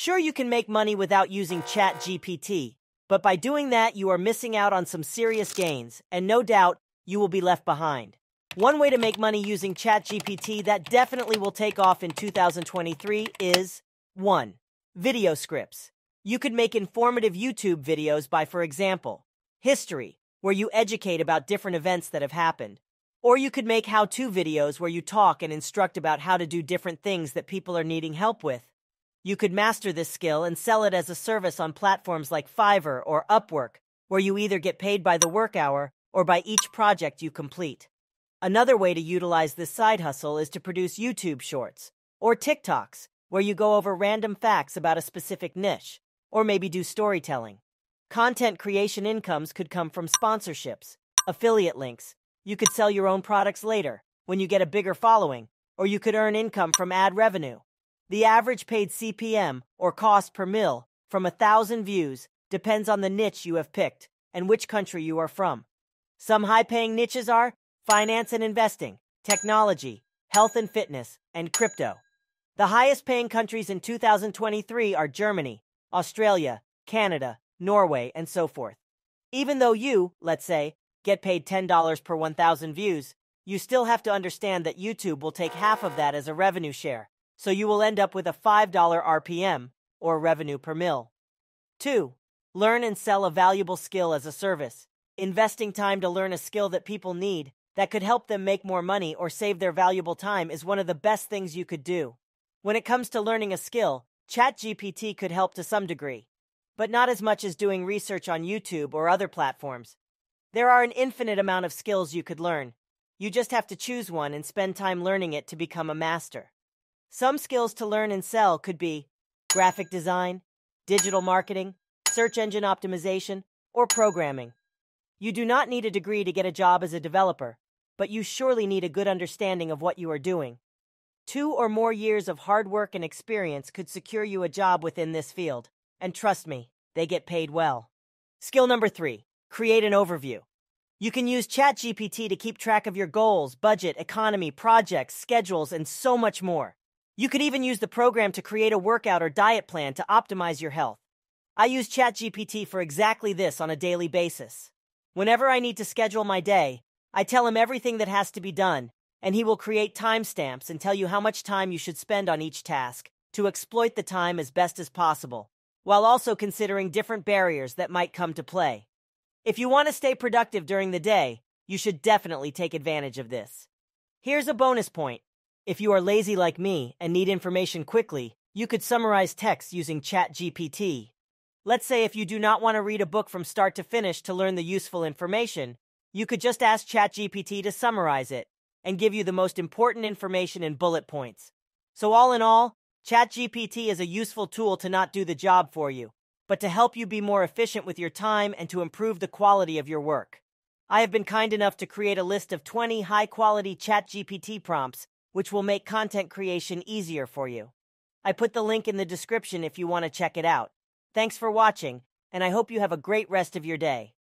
Sure, you can make money without using ChatGPT, but by doing that, you are missing out on some serious gains, and no doubt, you will be left behind. One way to make money using ChatGPT that definitely will take off in 2023 is 1. Video scripts. You could make informative YouTube videos by, for example, history, where you educate about different events that have happened. Or you could make how-to videos where you talk and instruct about how to do different things that people are needing help with. You could master this skill and sell it as a service on platforms like Fiverr or Upwork, where you either get paid by the work hour or by each project you complete. Another way to utilize this side hustle is to produce YouTube shorts or TikToks, where you go over random facts about a specific niche, or maybe do storytelling. Content creation incomes could come from sponsorships, affiliate links. You could sell your own products later, when you get a bigger following, or you could earn income from ad revenue. The average paid CPM, or cost per mil, from 1,000 views depends on the niche you have picked and which country you are from. Some high-paying niches are finance and investing, technology, health and fitness, and crypto. The highest-paying countries in 2023 are Germany, Australia, Canada, Norway, and so forth. Even though you, let's say, get paid $10 per 1,000 views, you still have to understand that YouTube will take half of that as a revenue share, so you will end up with a $5 RPM, or revenue per mil. 2. Learn and sell a valuable skill as a service. Investing time to learn a skill that people need, that could help them make more money or save their valuable time, is one of the best things you could do. When it comes to learning a skill, ChatGPT could help to some degree, but not as much as doing research on YouTube or other platforms. There are an infinite amount of skills you could learn. You just have to choose one and spend time learning it to become a master. Some skills to learn and sell could be graphic design, digital marketing, search engine optimization, or programming. You do not need a degree to get a job as a developer, but you surely need a good understanding of what you are doing. 2 or more years of hard work and experience could secure you a job within this field, and trust me, they get paid well. Skill number 3, create an overview. You can use ChatGPT to keep track of your goals, budget, economy, projects, schedules, and so much more. You could even use the program to create a workout or diet plan to optimize your health. I use ChatGPT for exactly this on a daily basis. Whenever I need to schedule my day, I tell him everything that has to be done, and he will create timestamps and tell you how much time you should spend on each task to exploit the time as best as possible, while also considering different barriers that might come to play. If you want to stay productive during the day, you should definitely take advantage of this. Here's a bonus point. If you are lazy like me and need information quickly, you could summarize text using ChatGPT. Let's say if you do not want to read a book from start to finish to learn the useful information, you could just ask ChatGPT to summarize it and give you the most important information in bullet points. So all in all, ChatGPT is a useful tool to not do the job for you, but to help you be more efficient with your time and to improve the quality of your work. I have been kind enough to create a list of 20 high-quality ChatGPT prompts, which will make content creation easier for you. I put the link in the description if you want to check it out. Thanks for watching, and I hope you have a great rest of your day.